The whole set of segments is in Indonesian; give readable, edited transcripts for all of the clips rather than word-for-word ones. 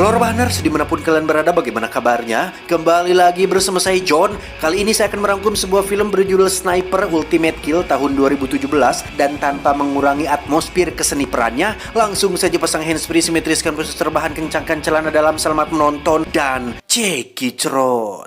Halo Rebahaners, dimanapun kalian berada, bagaimana kabarnya? Kembali lagi bersama saya John. Kali ini saya akan merangkum sebuah film berjudul Sniper Ultimate Kill tahun 2017. Dan tanpa mengurangi atmosfer keseniperannya, langsung saja pasang handsfree, simetriskan khusus terbahan, kencangkan celana dalam, selamat menonton, dan cekicrot.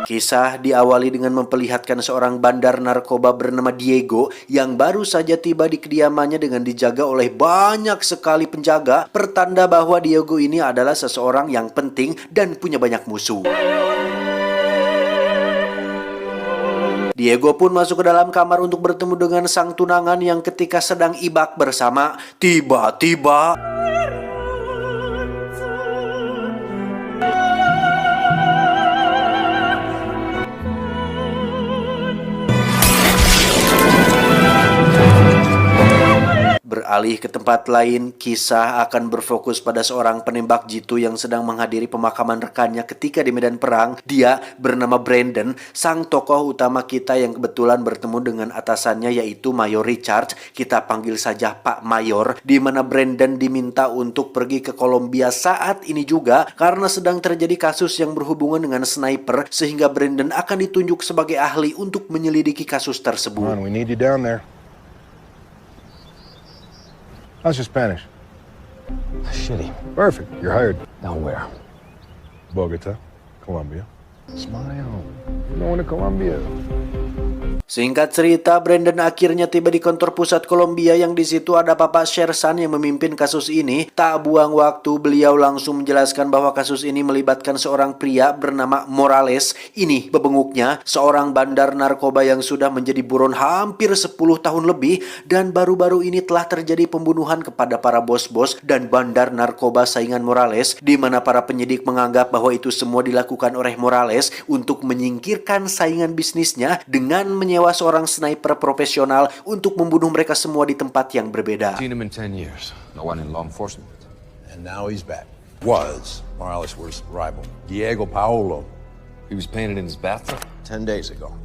Kisah diawali dengan memperlihatkan seorang bandar narkoba bernama Diego yang baru saja tiba di kediamannya dengan dijaga oleh banyak sekali penjaga, pertanda bahwa Diego ini adalah seseorang yang penting dan punya banyak musuh. Diego pun masuk ke dalam kamar untuk bertemu dengan sang tunangan yang ketika sedang ibak bersama, tiba-tiba beralih ke tempat lain. Kisah akan berfokus pada seorang penembak jitu yang sedang menghadiri pemakaman rekannya ketika di medan perang. Dia bernama Brandon, sang tokoh utama kita yang kebetulan bertemu dengan atasannya yaitu Mayor Richard. Kita panggil saja Pak Mayor, di mana Brandon diminta untuk pergi ke Kolombia saat ini juga karena sedang terjadi kasus yang berhubungan dengan sniper, sehingga Brandon akan ditunjuk sebagai ahli untuk menyelidiki kasus tersebut. We need you down there. How's your Spanish? Shitty. Perfect. You're hired. Now where? Bogota, Colombia. Smile. You're going to Colombia. Singkat cerita, Brandon akhirnya tiba di kantor pusat Kolombia yang di situ ada Papa Shersan yang memimpin kasus ini. Tak buang waktu, beliau langsung menjelaskan bahwa kasus ini melibatkan seorang pria bernama Morales. Ini bebenguknya, seorang bandar narkoba yang sudah menjadi buron hampir 10 tahun lebih, dan baru-baru ini telah terjadi pembunuhan kepada para bos-bos dan bandar narkoba saingan Morales, di mana para penyidik menganggap bahwa itu semua dilakukan oleh Morales untuk menyingkirkan saingan bisnisnya dengan menyewa seorang sniper profesional untuk membunuh mereka semua di tempat yang berbeda. Seen him in 10 years. No one in law enforcement. And now he's back. Was Morales' worst rival, Diego Paolo, He was painted in his bathtub. 10 days ago.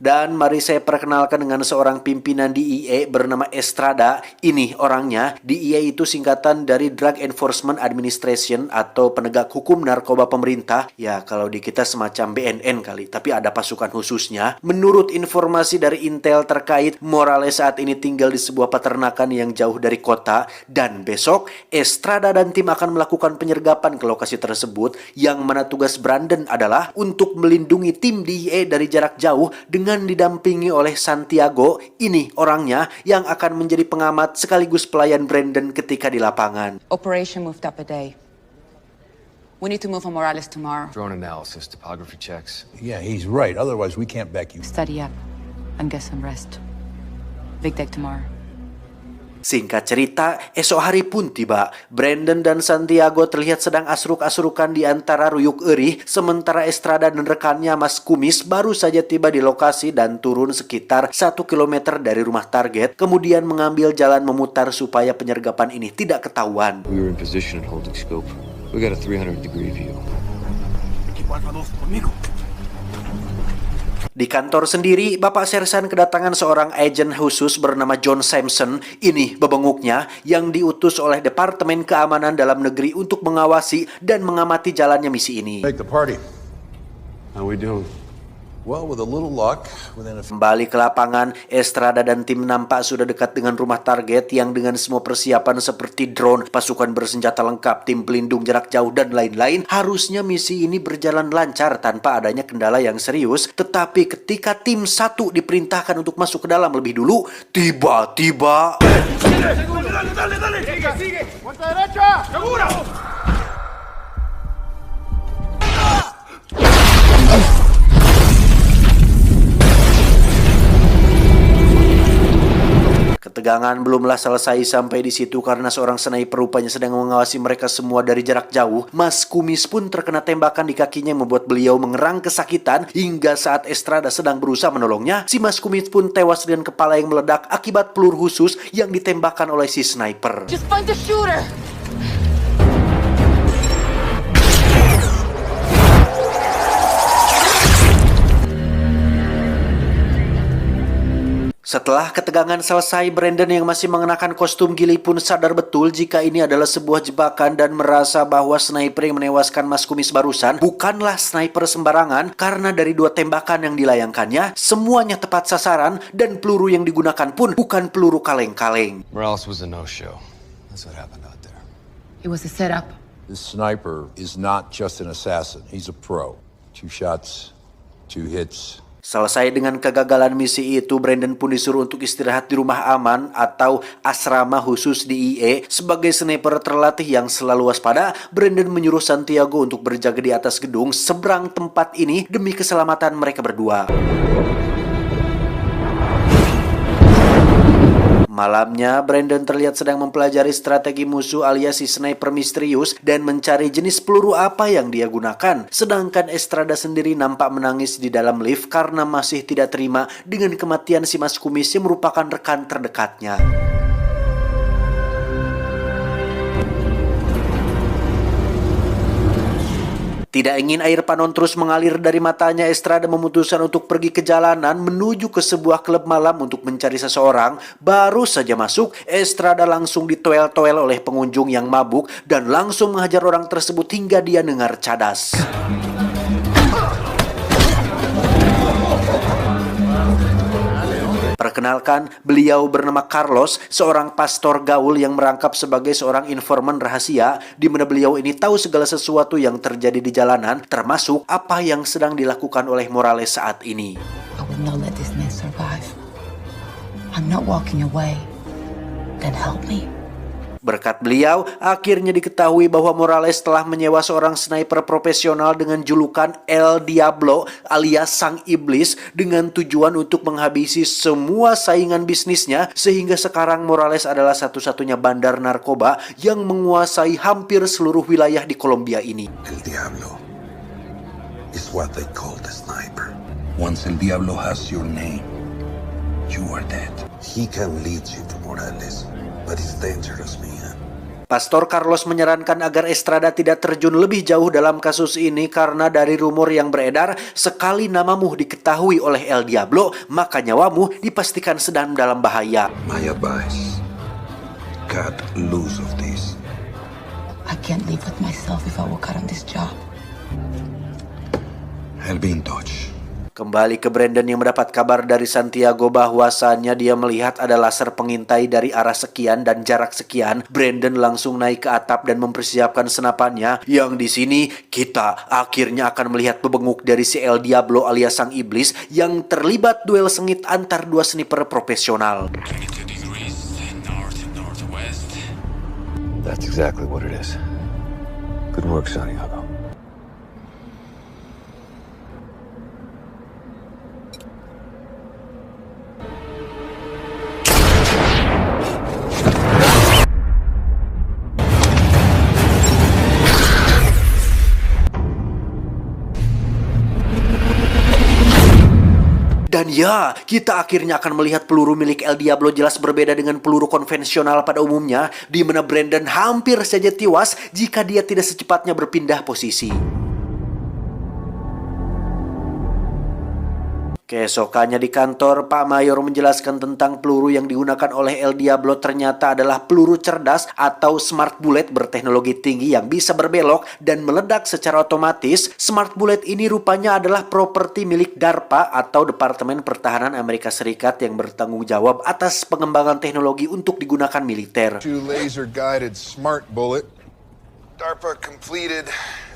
Dan mari saya perkenalkan dengan seorang pimpinan DEA bernama Estrada. Ini orangnya. DEA itu singkatan dari Drug Enforcement Administration atau penegak hukum narkoba pemerintah. Ya, kalau di kita semacam BNN kali, tapi ada pasukan khususnya. Menurut informasi dari intel terkait, Morales saat ini tinggal di sebuah peternakan yang jauh dari kota. Dan besok, Estrada dan tim akan melakukan penyergapan ke lokasi tersebut, yang mana tugas Brandon adalah untuk melindungi tim DEA dari jarak jauh dengan didampingi oleh Santiago. Ini orangnya yang akan menjadi pengamat sekaligus pelayan Brandon ketika di lapangan. Operation moved up a day. We need to move on Morales tomorrow. Drone analysis, topography checks. Yeah, he's right. Otherwise, we can't back you. Study up and get some rest. Big day tomorrow. Singkat cerita, esok hari pun tiba. Brandon dan Santiago terlihat sedang asruk-asrukan di antara ruyuk erih, sementara Estrada dan rekannya Mas Kumis baru saja tiba di lokasi dan turun sekitar 1 km dari rumah target, kemudian mengambil jalan memutar supaya penyergapan ini tidak ketahuan. We were in position and holding scope. We got a 300-degree view. Di kantor sendiri, Bapak Shersan kedatangan seorang agen khusus bernama John Sampson. Ini bebenguknya yang diutus oleh Departemen Keamanan Dalam Negeri untuk mengawasi dan mengamati jalannya misi ini. Make the party. How we doing? Well, with a little luck, within a Kembali ke lapangan, Estrada dan tim nampak sudah dekat dengan rumah target yang dengan semua persiapan seperti drone, pasukan bersenjata lengkap, tim pelindung jarak jauh, dan lain-lain. Harusnya misi ini berjalan lancar tanpa adanya kendala yang serius. Tetapi ketika tim 1 diperintahkan untuk masuk ke dalam lebih dulu, tiba-tiba ketegangan belumlah selesai sampai di situ karena seorang sniper rupanya sedang mengawasi mereka semua dari jarak jauh. Mas Kumis pun terkena tembakan di kakinya yang membuat beliau mengerang kesakitan. Hingga saat Estrada sedang berusaha menolongnya, si Mas Kumis pun tewas dengan kepala yang meledak akibat peluru khusus yang ditembakkan oleh si sniper. Just find the shooter! Setelah ketegangan selesai, Brandon yang masih mengenakan kostum Gilly pun sadar betul jika ini adalah sebuah jebakan dan merasa bahwa sniper yang menewaskan Mas Kumis barusan bukanlah sniper sembarangan karena dari 2 tembakan yang dilayangkannya, semuanya tepat sasaran dan peluru yang digunakan pun bukan peluru kaleng-kaleng. Morales was a no-show. That's what happened out there. It was a setup. This sniper is not just an assassin, he's a pro. 2 shots, 2 hits. Selesai dengan kegagalan misi itu, Brandon pun disuruh untuk istirahat di rumah aman atau asrama khusus di IE. Sebagai sniper terlatih yang selalu waspada, Brandon menyuruh Santiago untuk berjaga di atas gedung seberang tempat ini demi keselamatan mereka berdua. Malamnya, Brandon terlihat sedang mempelajari strategi musuh alias si sniper misterius dan mencari jenis peluru apa yang dia gunakan. Sedangkan Estrada sendiri nampak menangis di dalam lift karena masih tidak terima dengan kematian si Mas Kumis yang merupakan rekan terdekatnya. Tidak ingin air panon terus mengalir dari matanya, Estrada memutuskan untuk pergi ke jalanan menuju ke sebuah klub malam untuk mencari seseorang. Baru saja masuk, Estrada langsung ditoel-toel oleh pengunjung yang mabuk dan langsung menghajar orang tersebut hingga dia dengar cadas. Perkenalkan, beliau bernama Carlos, seorang pastor gaul yang merangkap sebagai seorang informan rahasia, di mana beliau ini tahu segala sesuatu yang terjadi di jalanan, termasuk apa yang sedang dilakukan oleh Morales saat ini. I will not let this man survive. I'm not walking away. Then help me. Berkat beliau, akhirnya diketahui bahwa Morales telah menyewa seorang sniper profesional dengan julukan El Diablo alias Sang Iblis dengan tujuan untuk menghabisi semua saingan bisnisnya, sehingga sekarang Morales adalah satu-satunya bandar narkoba yang menguasai hampir seluruh wilayah di Kolombia ini. El Diablo is what they call the sniper. Once El Diablo has your name, you are dead. He can lead you to Morales, but it's dangerous, man. Pastor Carlos menyarankan agar Estrada tidak terjun lebih jauh dalam kasus ini karena dari rumor yang beredar, sekali namamu diketahui oleh El Diablo, maka nyawamu dipastikan sedang dalam bahaya. My advice, cut loose of this. I can't live with myself if I work out on this job. I'll be in touch. Kembali ke Brandon yang mendapat kabar dari Santiago bahwasannya dia melihat ada laser pengintai dari arah sekian dan jarak sekian. Brandon langsung naik ke atap dan mempersiapkan senapannya. Yang di sini kita akhirnya akan melihat bebenguk dari si El Diablo alias Sang Iblis yang terlibat duel sengit antar 2 sniper profesional. 22 degrees north-northwest. That's exactly what it is. Good work, Santiago. Dan ya, kita akhirnya akan melihat peluru milik El Diablo jelas berbeda dengan peluru konvensional pada umumnya, di mana Brandon hampir saja tewas jika dia tidak secepatnya berpindah posisi. Keesokannya di kantor, Pak Mayor menjelaskan tentang peluru yang digunakan oleh El Diablo ternyata adalah peluru cerdas atau smart bullet berteknologi tinggi yang bisa berbelok dan meledak secara otomatis. Smart bullet ini rupanya adalah properti milik DARPA atau Departemen Pertahanan Amerika Serikat yang bertanggung jawab atas pengembangan teknologi untuk digunakan militer. Laser-guided smart bullet. DARPA completed.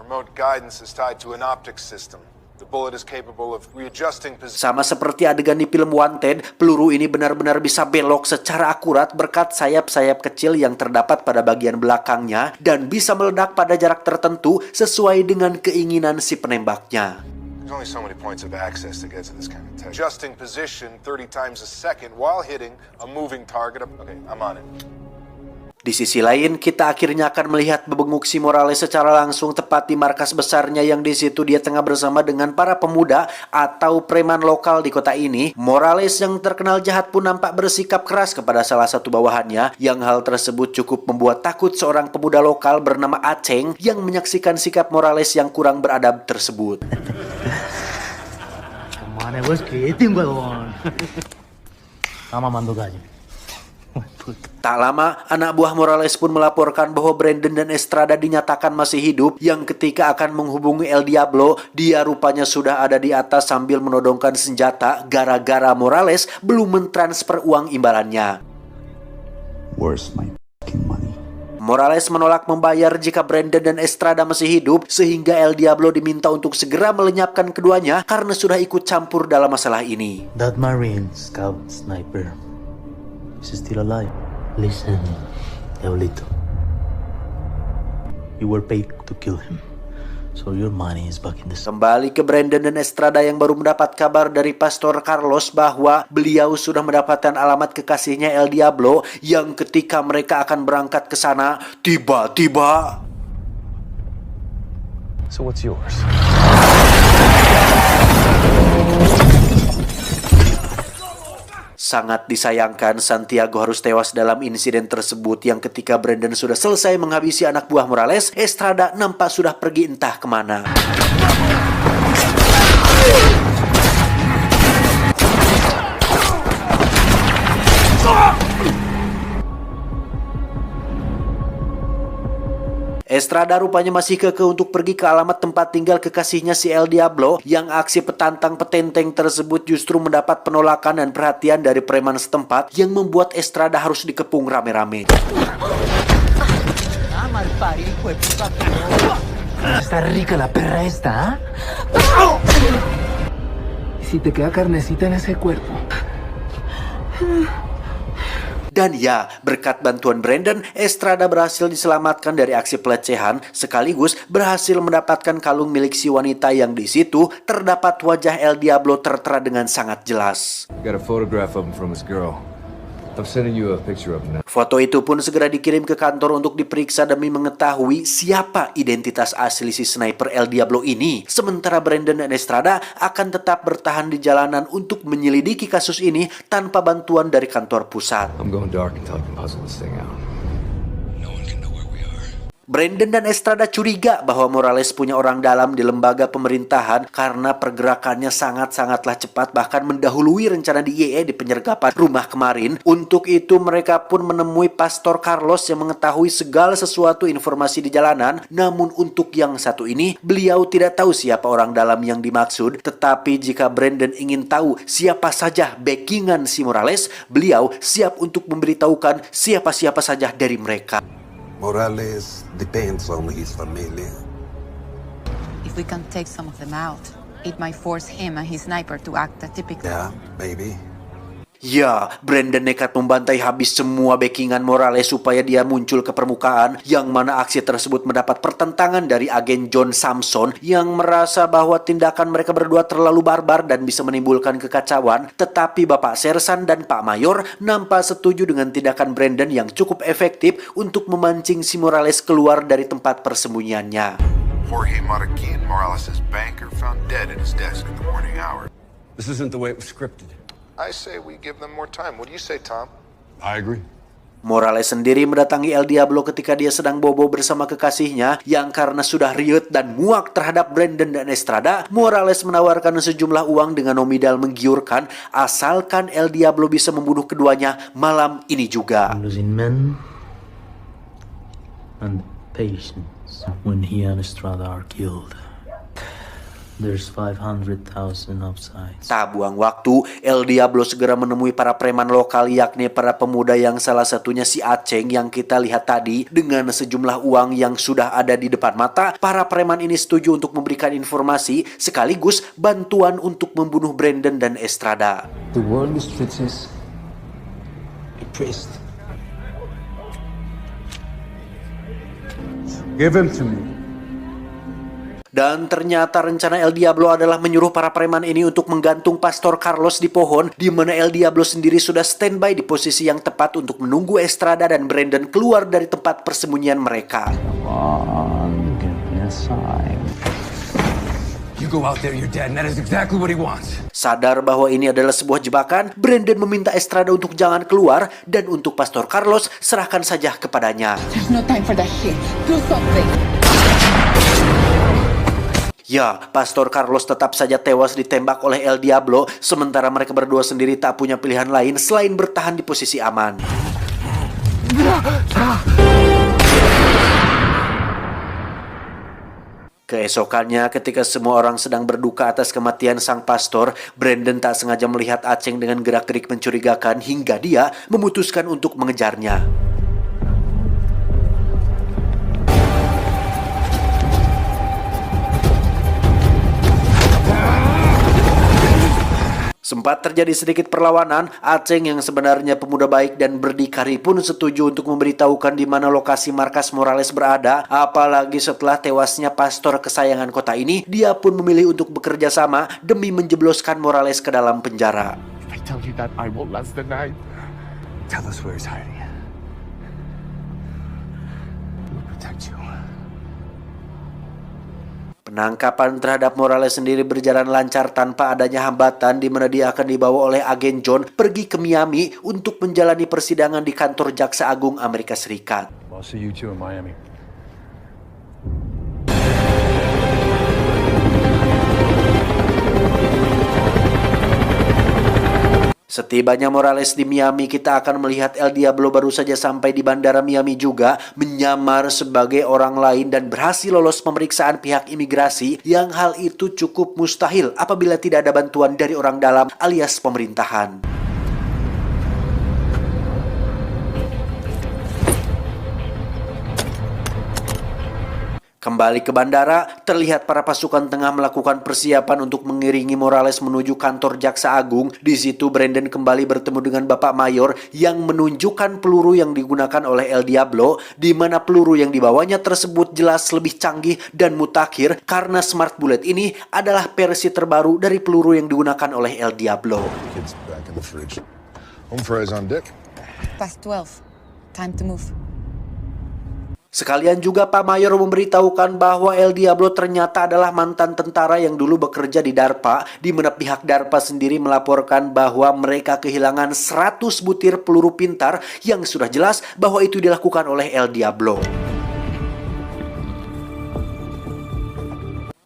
Remote guidance is tied to an optics system. The bullet is capable of readjusting position. Sama seperti adegan di film Wanted, peluru ini benar-benar bisa belok secara akurat berkat sayap-sayap kecil yang terdapat pada bagian belakangnya dan bisa meledak pada jarak tertentu sesuai dengan keinginan si penembaknya. There's only so many points of access to get to this kind of tech. Adjusting position 30 times a second while hitting a moving target. Okay, I'm on it. Di sisi lain, kita akhirnya akan melihat bebenguk si Morales secara langsung tepat di markas besarnya yang di situ dia tengah bersama dengan para pemuda atau preman lokal di kota ini. Morales yang terkenal jahat pun nampak bersikap keras kepada salah satu bawahannya, yang hal tersebut cukup membuat takut seorang pemuda lokal bernama Aceng yang menyaksikan sikap Morales yang kurang beradab tersebut. Está mamando gallo. Tak lama, anak buah Morales pun melaporkan bahwa Brandon dan Estrada dinyatakan masih hidup, yang ketika akan menghubungi El Diablo, dia rupanya sudah ada di atas sambil menodongkan senjata gara-gara Morales belum mentransfer uang imbalannya. Where's my fucking money? Morales menolak membayar jika Brandon dan Estrada masih hidup, sehingga El Diablo diminta untuk segera melenyapkan keduanya karena sudah ikut campur dalam masalah ini. That Marine scout sniper is still alive. Listen, Diablito. You were paid to kill him, so your money is back in the... Kembali ke Brandon dan Estrada yang baru mendapat kabar dari Pastor Carlos bahwa beliau sudah mendapatkan alamat kekasihnya El Diablo, yang ketika mereka akan berangkat ke sana, tiba-tiba... So what's yours? Sangat disayangkan Santiago harus tewas dalam insiden tersebut, yang ketika Brandon sudah selesai menghabisi anak buah Morales, Estrada nampak sudah pergi entah kemana. Estrada rupanya masih kekeh untuk pergi ke alamat tempat tinggal kekasihnya si El Diablo, yang aksi petantang petenteng tersebut justru mendapat penolakan dan perhatian dari preman setempat, yang membuat Estrada harus dikepung rame-rame. Está rica la perra esta, Si te queda carnecita en ese cuerpo. Dan ya, berkat bantuan Brandon, Estrada berhasil diselamatkan dari aksi pelecehan, sekaligus berhasil mendapatkan kalung milik si wanita yang di situ terdapat wajah El Diablo tertera dengan sangat jelas. Got a photograph of him from his girl. I'm sending you a picture of him now. Foto itu pun segera dikirim ke kantor untuk diperiksa demi mengetahui siapa identitas asli si sniper El Diablo ini. Sementara Brandon dan Estrada akan tetap bertahan di jalanan untuk menyelidiki kasus ini tanpa bantuan dari kantor pusat. I'm going dark until I can puzzle this thing out. No one can know where we are. Brandon dan Estrada curiga bahwa Morales punya orang dalam di lembaga pemerintahan karena pergerakannya sangat-sangatlah cepat, bahkan mendahului rencana DEA di penyergapan rumah kemarin. Untuk itu mereka pun menemui Pastor Carlos yang mengetahui segala sesuatu informasi di jalanan. Namun untuk yang satu ini, beliau tidak tahu siapa orang dalam yang dimaksud. Tetapi jika Brandon ingin tahu siapa saja backingan si Morales, beliau siap untuk memberitahukan siapa-siapa saja dari mereka. Morales depends on his family. If we can take some of them out, it might force him and his sniper to act atypical. Yeah, maybe. Ya, Brandon nekat membantai habis semua backingan Morales supaya dia muncul ke permukaan, yang mana aksi tersebut mendapat pertentangan dari agen John Samson yang merasa bahwa tindakan mereka berdua terlalu barbar dan bisa menimbulkan kekacauan. Tetapi Bapak Sersan dan Pak Mayor nampak setuju dengan tindakan Brandon yang cukup efektif untuk memancing si Morales keluar dari tempat persembunyiannya. Jorge Marroquin, Morales' banker, found dead at his desk at the morning hour. This isn't the way it was scripted. I say we give them more time. What do you say, Tom? I agree. Morales sendiri mendatangi El Diablo ketika dia sedang bobo bersama kekasihnya, yang karena sudah riut dan muak terhadap Brandon dan Estrada, Morales menawarkan sejumlah uang dengan nominal menggiurkan asalkan El Diablo bisa membunuh keduanya malam ini juga. Losing men and patience when he and Estrada are killed. There's 500,000 upsides. Tak buang waktu, El Diablo segera menemui para preman lokal, yakni para pemuda yang salah satunya si Aceng yang kita lihat tadi. Dengan sejumlah uang yang sudah ada di depan mata, para preman ini setuju untuk memberikan informasi sekaligus bantuan untuk membunuh Brandon dan Estrada. The world mistreats us. A priest. Give him to me. Dan ternyata rencana El Diablo adalah menyuruh para preman ini untuk menggantung Pastor Carlos di pohon, di mana El Diablo sendiri sudah standby di posisi yang tepat untuk menunggu Estrada dan Brandon keluar dari tempat persembunyian mereka. Give me a sign. You go out there, you're dead, and that is exactly what he wants. Sadar bahwa ini adalah sebuah jebakan, Brandon meminta Estrada untuk jangan keluar, dan untuk Pastor Carlos, serahkan saja kepadanya. There's no time for that shit. Do something. Ya, Pastor Carlos tetap saja tewas ditembak oleh El Diablo, sementara mereka berdua sendiri tak punya pilihan lain selain bertahan di posisi aman. Keesokannya, ketika semua orang sedang berduka atas kematian sang pastor, Brandon tak sengaja melihat Aceng dengan gerak-gerik mencurigakan hingga dia memutuskan untuk mengejarnya. Sempat terjadi sedikit perlawanan, Aceng yang sebenarnya pemuda baik dan berdikari pun setuju untuk memberitahukan di mana lokasi markas Morales berada. Apalagi setelah tewasnya pastor kesayangan kota ini, dia pun memilih untuk bekerja sama demi menjebloskan Morales ke dalam penjara. I tell you that I won't last the night. Tell us where he's hiding. We'll protect you. Penangkapan terhadap Morales sendiri berjalan lancar tanpa adanya hambatan, di mana dia akan dibawa oleh agen John pergi ke Miami untuk menjalani persidangan di kantor Jaksa Agung Amerika Serikat. I'll see you two in Miami. Setibanya Morales di Miami, kita akan melihat El Diablo baru saja sampai di bandara Miami juga menyamar sebagai orang lain dan berhasil lolos pemeriksaan pihak imigrasi, yang hal itu cukup mustahil apabila tidak ada bantuan dari orang dalam alias pemerintahan. Kembali ke bandara, terlihat para pasukan tengah melakukan persiapan untuk mengiringi Morales menuju kantor Jaksa Agung. Di situ Brandon kembali bertemu dengan Bapak Mayor yang menunjukkan peluru yang digunakan oleh El Diablo, di mana peluru yang dibawanya tersebut jelas lebih canggih dan mutakhir karena Smart Bullet ini adalah versi terbaru dari peluru yang digunakan oleh El Diablo. Kids back in the fridge. Home fries on deck. Past 12. Time to move. Sekalian juga Pak Mayor memberitahukan bahwa El Diablo ternyata adalah mantan tentara yang dulu bekerja di DARPA, di mana pihak DARPA sendiri melaporkan bahwa mereka kehilangan 100 butir peluru pintar yang sudah jelas bahwa itu dilakukan oleh El Diablo.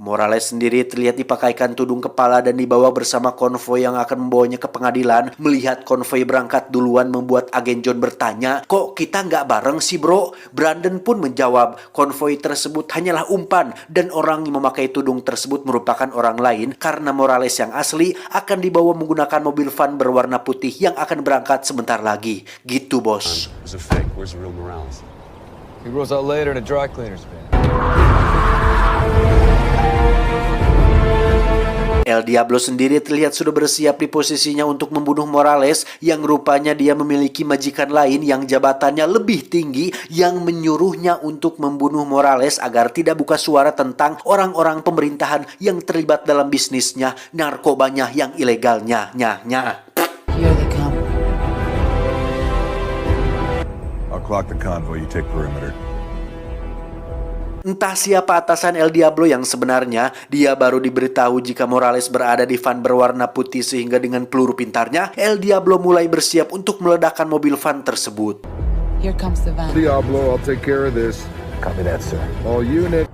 Morales sendiri terlihat dipakaikan tudung kepala dan dibawa bersama konvoi yang akan membawanya ke pengadilan. Melihat konvoi berangkat duluan membuat agen John bertanya, "Kok kita nggak bareng sih bro?" Brandon pun menjawab, konvoi tersebut hanyalah umpan dan orang yang memakai tudung tersebut merupakan orang lain karena Morales yang asli akan dibawa menggunakan mobil van berwarna putih yang akan berangkat sebentar lagi. Gitu bos. It's a fake. Where's the real Morales? He rolls out later in a dry cleaner's van. El Diablo sendiri terlihat sudah bersiap di posisinya untuk membunuh Morales, yang rupanya dia memiliki majikan lain yang jabatannya lebih tinggi yang menyuruhnya untuk membunuh Morales agar tidak buka suara tentang orang-orang pemerintahan yang terlibat dalam bisnisnya, narkobanya yang ilegalnya. Here they come. I'll clock the convoy, you take perimeter. Entah siapa atasan El Diablo yang sebenarnya, dia baru diberitahu jika Morales berada di van berwarna putih sehingga dengan peluru pintarnya, El Diablo mulai bersiap untuk meledakkan mobil van tersebut. Here comes the van. Diablo, I'll take care of this. Copy that, sir. All unit.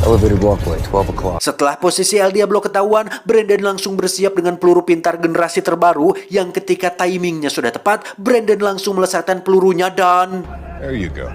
Elevated walkway, 12 o'clock. Setelah posisi El Diablo ketahuan, Brandon langsung bersiap dengan peluru pintar generasi terbaru yang ketika timingnya sudah tepat, Brandon langsung melesatkan pelurunya dan... There you go.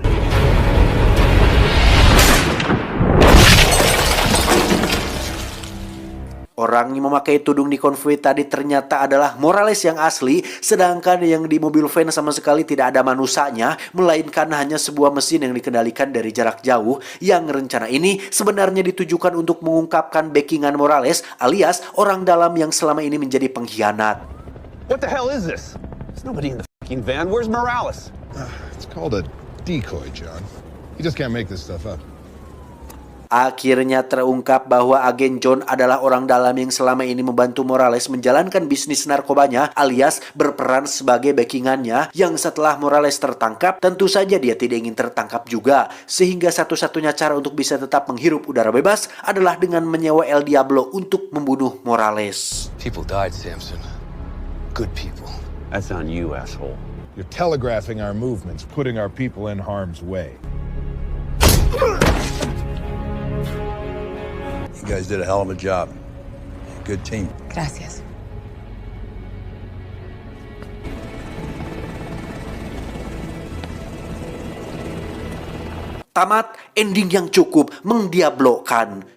Orang yang memakai tudung di konvoi tadi ternyata adalah Morales yang asli, sedangkan yang di mobil van sama sekali tidak ada manusanya, melainkan hanya sebuah mesin yang dikendalikan dari jarak jauh, yang rencana ini sebenarnya ditujukan untuk mengungkapkan backingan Morales alias orang dalam yang selama ini menjadi pengkhianat. What the hell is this? There's nobody in the fucking van. Where's Morales? It's called a decoy, John. You just can't make this stuff up. Akhirnya terungkap bahwa agen John adalah orang dalam yang selama ini membantu Morales menjalankan bisnis narkobanya alias berperan sebagai backingannya, yang setelah Morales tertangkap tentu saja dia tidak ingin tertangkap juga, sehingga satu-satunya cara untuk bisa tetap menghirup udara bebas adalah dengan menyewa El Diablo untuk membunuh Morales. People died, Samson. Good people. That's on you, asshole. You're telegraphing our movements, putting our people in harm's way. You guys did a hell of a job. Good team. Gracias. Tamat, ending yang cukup, mengdiablokan.